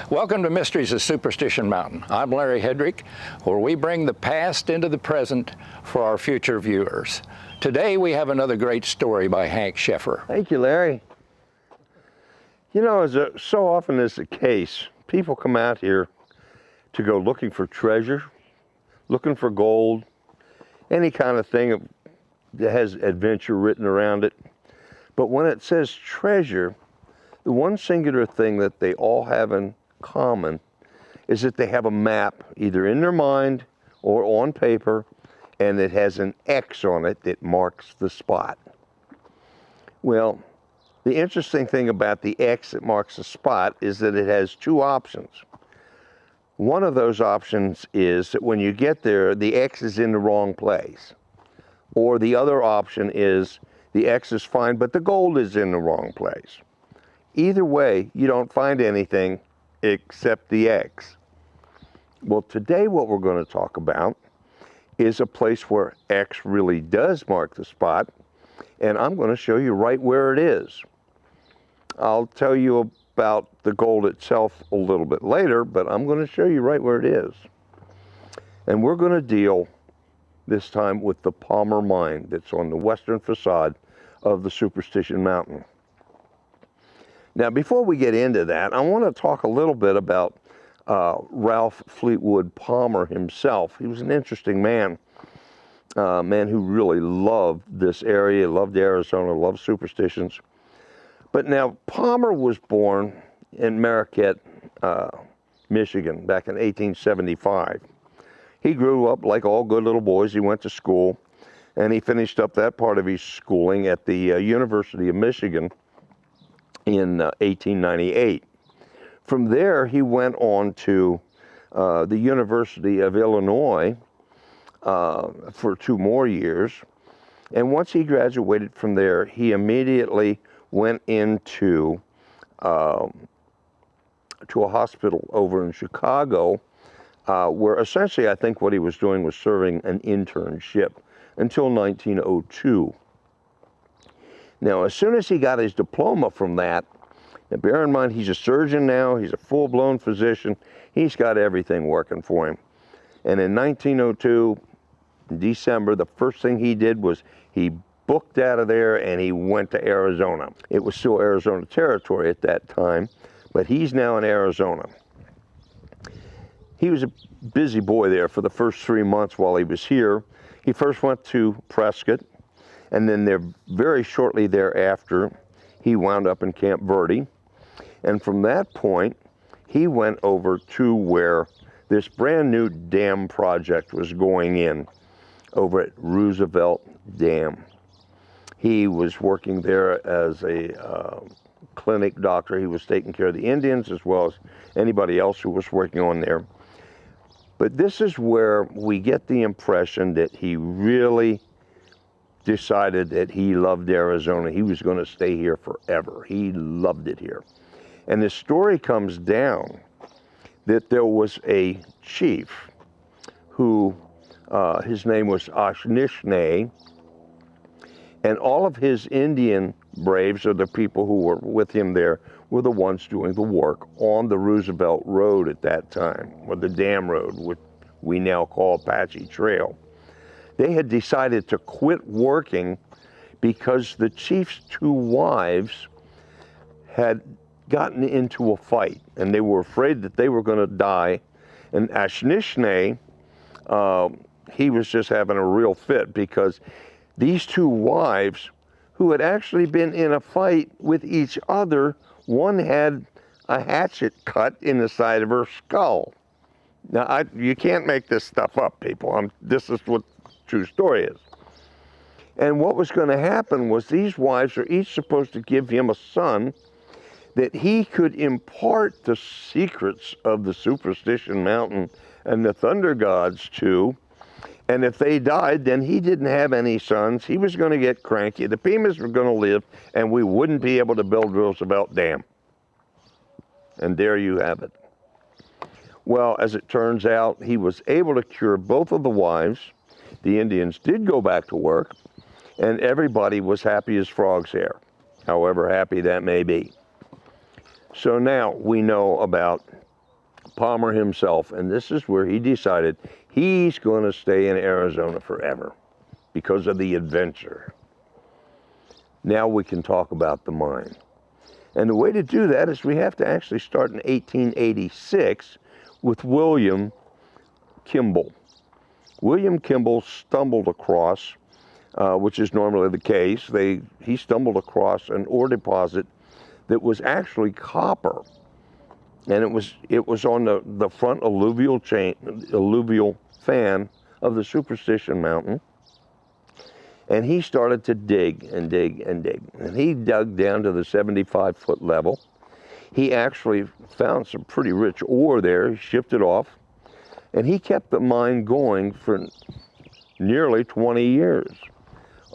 Welcome to Mysteries of Superstition Mountain. I'm Larry Hedrick, where we bring the past into the present for our future viewers. Today we have another great story by Hank Sheffer. Thank you, Larry. You know, as so often is the case, people come out here to go looking for treasure, looking for gold, any kind of thing that has adventure written around it. But when it says treasure, the one singular thing that they all have in common is that they have a map either in their mind or on paper, and it has an X on it that marks the spot. Well, the interesting thing about the X that marks the spot is that it has two options. One of those options is that when you get there, the X is in the wrong place. Or the other option is the X is fine, but the gold is in the wrong place. Either way, you don't find anything except the X. Well, today what we're going to talk about is a place where X really does mark the spot, and I'm going to show you right where it is. I'll tell you about the gold itself a little bit later, but I'm going to show you right where it is. And we're going to deal this time with the Palmer Mine that's on the western facade of the Superstition Mountain. Now, before we get into that, I want to talk a little bit about Ralph Fleetwood Palmer himself. He was an interesting man, a man who really loved this area, loved Arizona, loved superstitions. But now, Palmer was born in Marquette, Michigan, back in 1875. He grew up like all good little boys. He went to school, and he finished up that part of his schooling at the University of Michigan in 1898. From there, he went on to the University of Illinois for 2 more years. And once he graduated from there, he immediately went into to a hospital over in Chicago, where essentially I think what he was doing was serving an internship until 1902. Now, as soon as he got his diploma from that, and bear in mind he's a surgeon now, he's a full-blown physician, he's got everything working for him. And in 1902, in December, the first thing he did was he booked out of there and he went to Arizona. It was still Arizona territory at that time, but he's now in Arizona. He was a busy boy there for the first 3 months while he was here. He first went to Prescott, and then there, very shortly thereafter, he wound up in Camp Verde. And from that point, he went over to where this brand new dam project was going in over at Roosevelt Dam. He was working there as a clinic doctor. He was taking care of the Indians as well as anybody else who was working on there. But this is where we get the impression that he really decided that he loved Arizona. He was going to stay here forever. He loved it here. And the story comes down that there was a chief who, his name was Ashnishne, and all of his Indian braves, or the people who were with him there, were the ones doing the work on the Roosevelt Road at that time, or the Dam Road, which we now call Apache Trail. They had decided to quit working because the chief's 2 wives had gotten into a fight, and they were afraid that they were going to die. And Ashnishne, he was just having a real fit because these 2 wives, who had actually been in a fight with each other, one had a hatchet cut in the side of her skull. Now, you can't make this stuff up, people. This is what the true story is. And what was going to happen was these wives are each supposed to give him a son that he could impart the secrets of the Superstition Mountain and the Thunder Gods to. And if they died, then he didn't have any sons. He was going to get cranky. The Pimas were going to live, and we wouldn't be able to build Roosevelt Dam. And there you have it. Well, as it turns out, he was able to cure both of the wives. The Indians did go back to work, and everybody was happy as frog's hair, however happy that may be. So now we know about Palmer himself, and this is where he decided he's going to stay in Arizona forever because of the adventure. Now we can talk about the mine. And the way to do that is we have to actually start in 1886 with William Kimball. William Kimball stumbled across, which is normally the case, he stumbled across an ore deposit that was actually copper. And it was on the front alluvial fan of the Superstition Mountain. And he started to dig and dig and dig. And he dug down to the 75-foot level. He actually found some pretty rich ore there. He shipped it off. And he kept the mine going for nearly 20 years.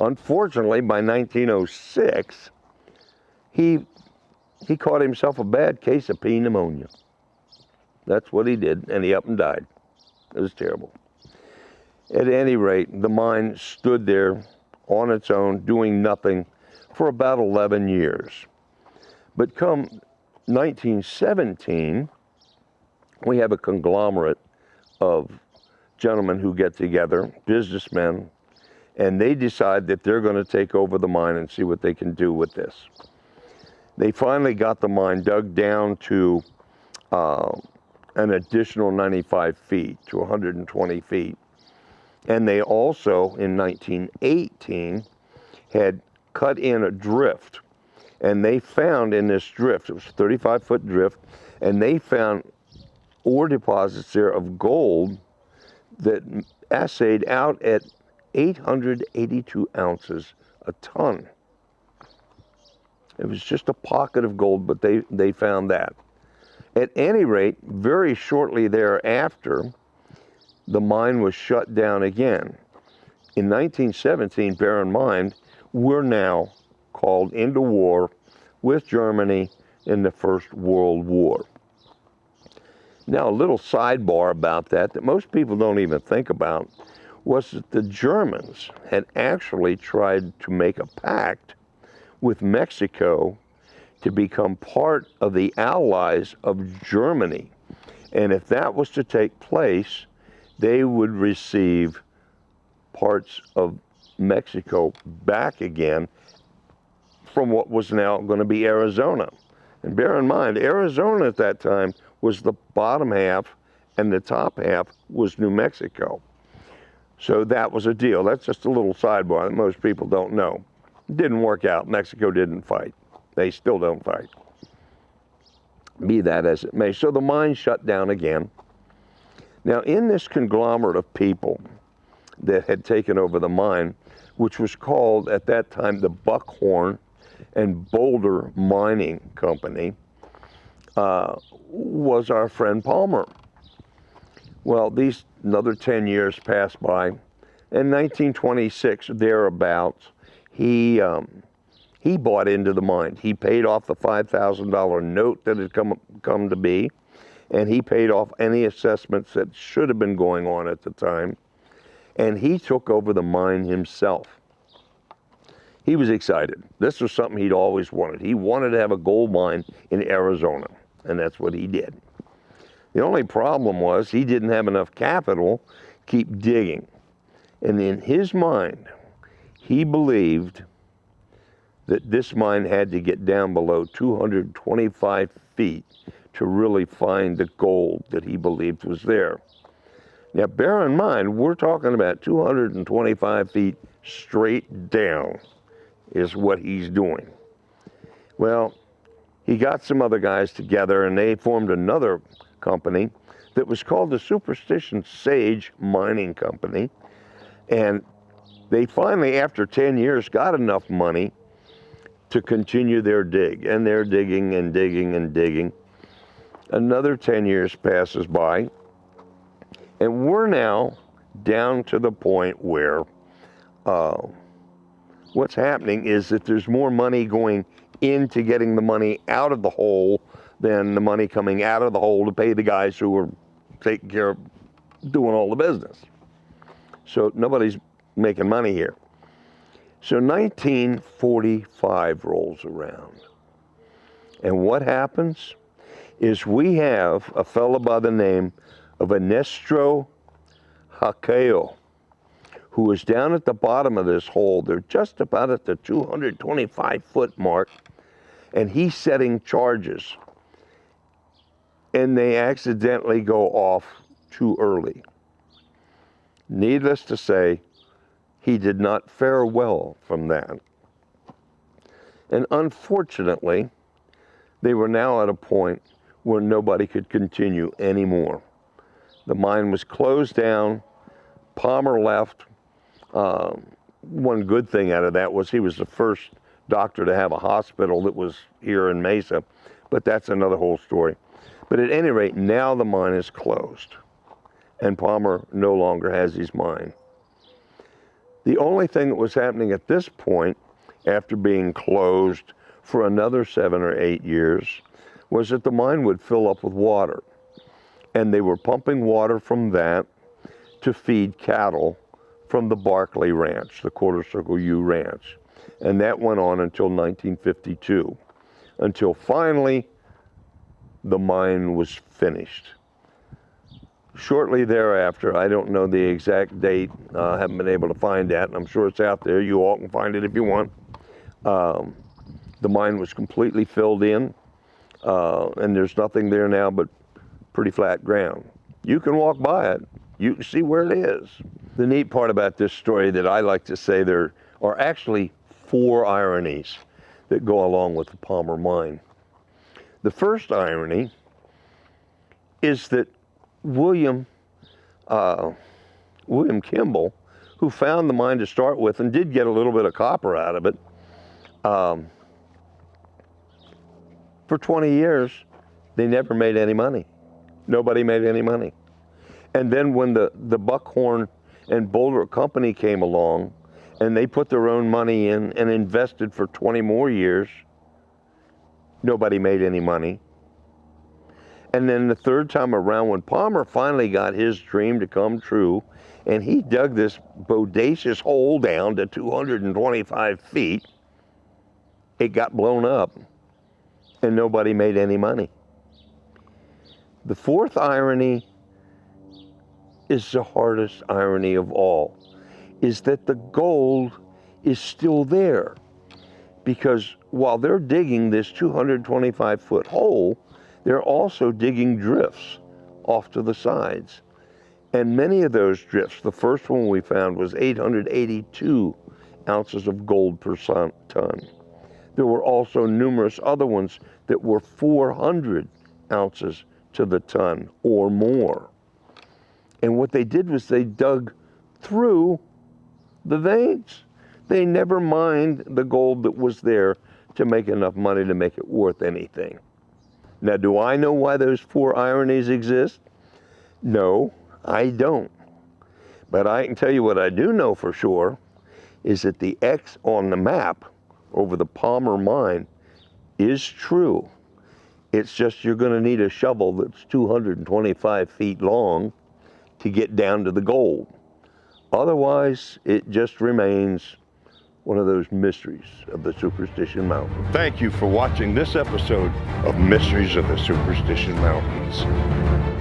Unfortunately, by 1906, he caught himself a bad case of pneumonia. That's what he did, and he up and died. It was terrible. At any rate, the mine stood there on its own, doing nothing for about 11 years. But come 1917, we have a conglomerate of gentlemen who get together, businessmen, and they decide that they're going to take over the mine and see what they can do with this. They finally got the mine dug down to an additional 95 feet, to 120 feet. And they also, in 1918, had cut in a drift. And they found in this drift, it was a 35-foot drift, and they found ore deposits there of gold that assayed out at 882 ounces a ton. It was just a pocket of gold, but they found that. At any rate, very shortly thereafter, the mine was shut down again. In 1917, bear in mind, we're now called into war with Germany in the First World War. Now, a little sidebar about that most people don't even think about was that the Germans had actually tried to make a pact with Mexico to become part of the allies of Germany. And if that was to take place, they would receive parts of Mexico back again from what was now going to be Arizona. And bear in mind, Arizona at that time was the bottom half and the top half was New Mexico. So that was a deal. That's just a little sidebar that most people don't know. It didn't work out. Mexico didn't fight. They still don't fight. Be that as it may. So the mine shut down again. Now, in this conglomerate of people that had taken over the mine, which was called at that time the Buckhorn and Boulder Mining Company, was our friend Palmer. Well, these another 10 years passed by. In 1926, thereabouts, he bought into the mine. He paid off the $5,000 note that had come to be, and he paid off any assessments that should have been going on at the time, and he took over the mine himself. He was excited. This was something he'd always wanted. He wanted to have a gold mine in Arizona, and that's what he did. The only problem was he didn't have enough capital to keep digging. And in his mind, he believed that this mine had to get down below 225 feet to really find the gold that he believed was there. Now, bear in mind, we're talking about 225 feet straight down is what he's doing. Well, he got some other guys together and they formed another company that was called the Superstition Sage Mining Company. And they finally, after 10 years, got enough money to continue their dig. And they're digging and digging and digging. Another 10 years passes by. And we're now down to the point where what's happening is that there's more money going into getting the money out of the hole than the money coming out of the hole to pay the guys who are taking care of doing all the business. So nobody's making money here. So 1945 rolls around. And what happens? is we have a fellow by the name of Ernesto Hakeo, who is down at the bottom of this hole. They're just about at the 225-foot mark, and he's setting charges. And they accidentally go off too early. Needless to say, he did not fare well from that. And unfortunately, they were now at a point where nobody could continue anymore. The mine was closed down. Palmer left. One good thing out of that was he was the first doctor to have a hospital that was here in Mesa, but that's another whole story. But at any rate, now the mine is closed, and Palmer no longer has his mine. The only thing that was happening at this point, after being closed for another 7 or 8 years, was that the mine would fill up with water. And they were pumping water from that to feed cattle from the Barkley Ranch, the Quarter Circle U Ranch. And that went on until 1952, until finally the mine was finished. Shortly thereafter, I don't know the exact date, haven't been able to find that, and I'm sure it's out there. You all can find it if you want. The mine was completely filled in, and there's nothing there now but pretty flat ground. You can walk by it. You can see where it is. The neat part about this story that I like to say, there are actually 4 ironies that go along with the Palmer mine. The first irony is that William Kimball, who found the mine to start with and did get a little bit of copper out of it, for 20 years, they never made any money. Nobody made any money. And then when the Buckhorn and Boulder Company came along and they put their own money in and invested for 20 more years, nobody made any money. And then the third time around, when Palmer finally got his dream to come true, and he dug this bodacious hole down to 225 feet, it got blown up, and nobody made any money. The fourth irony is the hardest irony of all, is that the gold is still there. Because while they're digging this 225-foot hole, they're also digging drifts off to the sides. And many of those drifts, the first one we found was 882 ounces of gold per ton. There were also numerous other ones that were 400 ounces to the ton or more. And what they did was they dug through the veins. They never mined the gold that was there to make enough money to make it worth anything. Now, do I know why those 4 ironies exist? No, I don't. But I can tell you what I do know for sure is that the X on the map over the Palmer mine is true. It's just you're going to need a shovel that's 225 feet long to get down to the gold. Otherwise, it just remains one of those mysteries of the Superstition Mountain. Thank you for watching this episode of Mysteries of the Superstition Mountains.